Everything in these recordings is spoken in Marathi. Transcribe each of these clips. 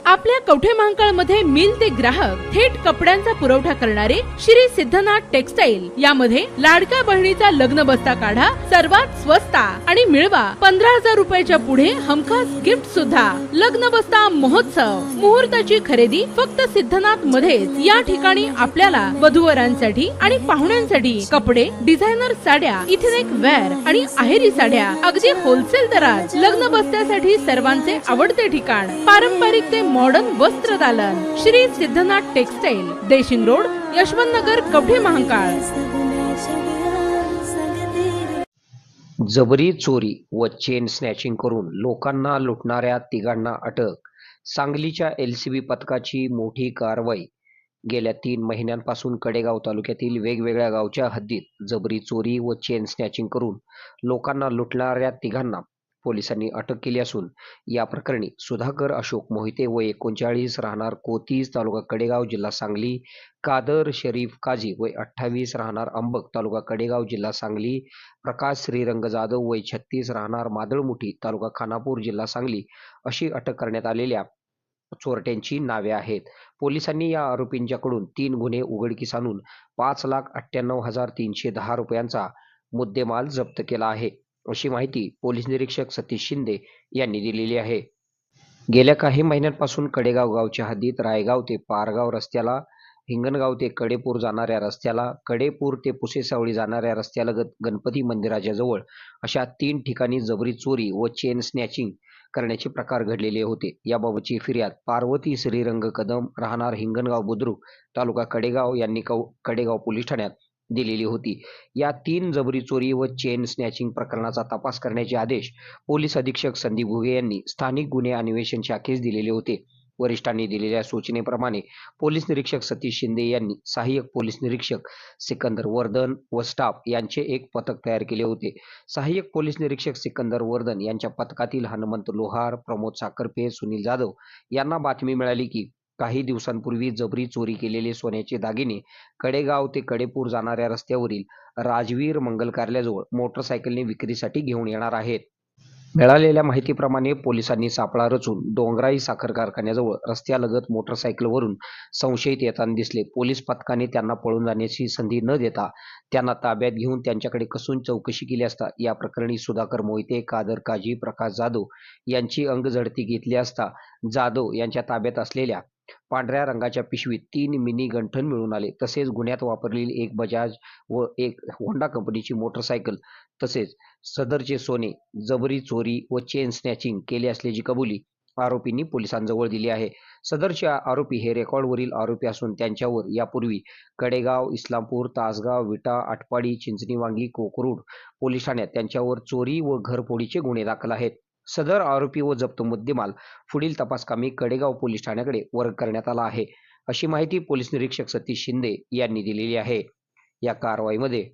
आपल्या कवठे महांकाळ मध्ये मिल ते ग्राहक थेट कपड्यांचा पुरवठा करणारे श्री सिद्धनाथ टेक्सटाईल यामध्ये लाडक्या बहिणीचा लग्न बस्ता काढा, सर्वात स्वस्त आणि मिळवा 15,000 रुपयाच्या पुढे हमखास गिफ्ट सुद्धा। लग्न बस्ता महोत्सव, मुहूर्ताची खरेदी फक्त सिद्धनाथ मध्येच। या ठिकाणी आपल्याला वधूवरांसाठी आणि पाहुण्यांसाठी कपडे, डिझायनर साड्या, इथेनिक वेअर आणि आहेरी साड्या अगदी होलसेल दरात। लग्न बस्त्यासाठी सर्वांचे आवडते ठिकाण, पारंपरिक ते मॉडर्न वस्त्र दालन, श्री सिद्धनाथ टेक्सटाईल, देशिंग रोड, यशवंत नगर, कवठे महांकाळ। जबरी चोरी व चेन स्नॅचिंग करून लोकांना लुटणाऱ्या तिघांना अटक। सांगलीच्या एलसीबी पथकाची मोठी कारवाई। गेल्या 3 महिन्यांपासून कडेगाव तालुक्यातील वेगवेगळ्या गावच्या हद्दीत जबरी चोरी व चेन स्नॅचिंग करून लोकांना लुटणाऱ्या तिघांना पोलिसांनी अटक केली असून या प्रकरणी सुधाकर अशोक मोहिते व 39 राहणार कोतीज तालुका कडेगाव जिल्हा सांगली, कादर शरीफ काझी व 28 राहणार अंबक तालुका कडेगाव जिल्हा सांगली, प्रकाश श्रीरंग जाधव व 36 राहणार मादळमुठी तालुका खानापूर जिल्हा सांगली अशी अटक करण्यात आलेल्या चोरट्यांची नावे आहेत। पोलिसांनी या आरोपींच्याकडून 3 गुन्हे उघडकीस आणून 5,98,310 रुपयांचा मुद्देमाल जप्त केला आहे, अशी माहिती पोलीस निरीक्षक सतीश शिंदे यांनी दिलेली आहे। गेल्या काही महिन्यांपासून कडेगाव गावच्या हद्दीत रायगाव ते पारगाव रस्त्याला, हिंगणगाव ते कडेपूर जाणाऱ्या रस्त्याला, कडेपूर ते पुसेसावळी जाणाऱ्या रस्त्यालगत गणपती मंदिराच्या जवळ अशा 3 ठिकाणी जबरी चोरी व चेन स्नॅचिंग करण्याचे प्रकार घडलेले होते। याबाबतची फिर्याद पार्वती श्रीरंग कदम राहणार हिंगणगाव बुद्रुक तालुका कडेगाव यांनी कडेगाव पोलीस ठाण्यात दिलेली होती। या 3 जबरी चोरी व चेन स्नॅचिंग प्रकरणाचा तपास करण्याचे आदेश पोलीस अधीक्षक संदीप घुगे यांनी स्थानिक गुन्हे अन्वेषण शाखेस दिलेले होते। वरिष्ठांनी दिलेल्या सूचनेप्रमाणे पोलीस निरीक्षक सतीश शिंदे यांनी सहाय्यक पोलीस निरीक्षक सिकंदर वर्धन व स्टाफ यांचे एक पथक तयार केले होते। सहाय्यक पोलीस निरीक्षक सिकंदर वर्धन यांच्या पथकातील हनुमंत लोहार, प्रमोद साखरपे, सुनील जाधव यांना बातमी मिळाली की काही दिवसांपूर्वी जबरी चोरी केलेले सोन्याचे दागिने कडेगाव ते कडेपूर जाणाऱ्या रस्त्यावरील राजवीर मंगल कार्यालयाजवळ मोटरसायकलने विक्रीसाठी घेऊन येणार आहेत। मिळालेल्या माहितीप्रमाणे पोलिसांनी सापळा रचून डोंगराई साखर कारखान्याजवळ रस्त्यालगत मोटरसायकलवरून संशयित येताना दिसले। पोलीस पथकाने त्यांना पळून जाण्याची संधी न देता त्यांना ताब्यात घेऊन त्यांच्याकडे कसून चौकशी केली असता या प्रकरणी सुधाकर मोहिते, कादर काझी, प्रकाश जाधव यांची अंगझडती घेतली असता जाधव यांच्या ताब्यात असलेल्या पांढऱ्या रंगाच्या पिशवीत 3 मिनी गंठन मिळून आले। तसेच गुन्ह्यात वापरलेली एक बजाज व एक होंडा कंपनीची मोटरसायकल तसेच सदरचे सोने जबरी चोरी व चेन स्नॅचिंग केले असल्याची कबुली आरोपींनी पोलिसांजवळ दिली आहे। सदरचे आरोपी हे रेकॉर्डवरील आरोपी असून त्यांच्यावर यापूर्वी कडेगाव, इस्लामपूर, तासगाव, विटा, आटपाडी, चिंचणीवांगी, कोकरूड पोलीस ठाण्यात त्यांच्यावर चोरी व घरफोडीचे गुन्हे दाखल आहेत। सदर आरोपी व जप्त मुद्देमाल पुढील तपासकामी कडेगाव पोलीस ठाण्याकडे वर्ग करण्यात आला आहे, अशी माहिती पोलीस निरीक्षक सतीश शिंदे यांनी दिलेली आहे। या कारवाईमध्ये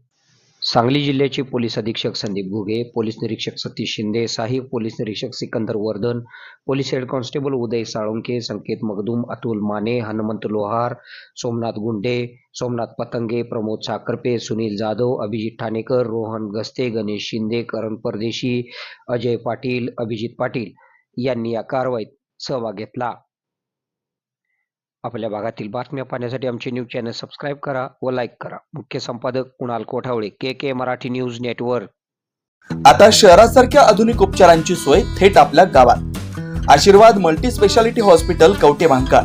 सांगली जिल्ह्याचे पोलीस अधीक्षक संदीप घुगे, पोलीस निरीक्षक सतीश शिंदे, सहाय्यक पोलीस निरीक्षक Sikandar Wardhan, police head constable Uday Salunkhe, Sanket Magdum, Atul Mane, Hanumant Lohar, Somnath Gunde, Somnath Patange, Pramod Sakharpe, Sunil Jadhav, Abhijit Thanekar, Rohan Gaste, Ganesh Shinde, Karan Pardeshi, Ajay Patil, Abhijit Patil यांनी या कारवाईत सहभाग घेतला। आपल्या भागातील बातम्या पाहण्यासाठी आमचे न्यूज चॅनल सबस्क्राईब करा व लाईक करा। मुख्य संपादक कुणाल कोठावळे, के मराठी न्यूज नेटवर्क। आता शहरासारख्या आधुनिक उपचारांची सोय थेट आपल्या गावात। आशीर्वाद multi speciality hospital Kavathe Mahankal,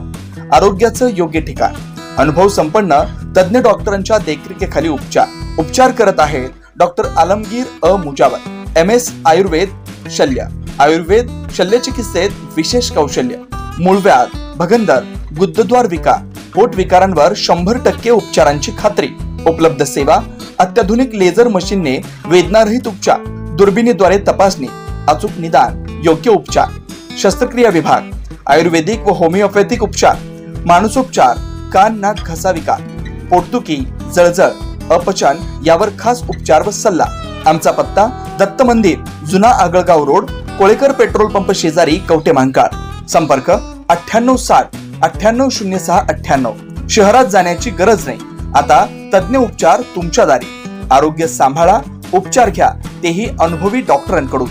आरोग्याचं योग्य ठिकाण। अनुभव संपन्न तज्ञ डॉक्टरांच्या देखरेखीखाली उपचार करत आहेत डॉक्टर आलमगीर मुजावर, MS आयुर्वेद शल्य। आयुर्वेद शल्य चिकित्सेत विशेष कौशल्य। मूळव्याध, भगंदर, गुदद्वार विकार, पोट विकारांवर 100% उपचारांची खात्री। उपलब्ध सेवा अत्याधुनिक लेझर मशीनने वेदनारहित उपचार, दुर्बिणीद्वारे तपासणी, अचूक निदान, योग्य उपचार। शस्त्रक्रिया विभाग, आयुर्वेदिक व होमिओपॅथिक उपचार, मानसोपचार, कान नाक घसा विकार, पोटदुखी, जळजळ, अपचन यावर खास उपचार व सल्ला। आमचा पत्ता दत्त मंदिर, जुना Agalgaon road, Kolekar petrol pump शेजारी, कवठे महांकाळ। संपर्क 9860 9806 98। शहरात जाण्याची गरज नाही, आता तज्ञ उपचार तुमच्या दारी। आरोग्य सांभाळा, उपचार घ्या, तेही अनुभवी डॉक्टरांकडून।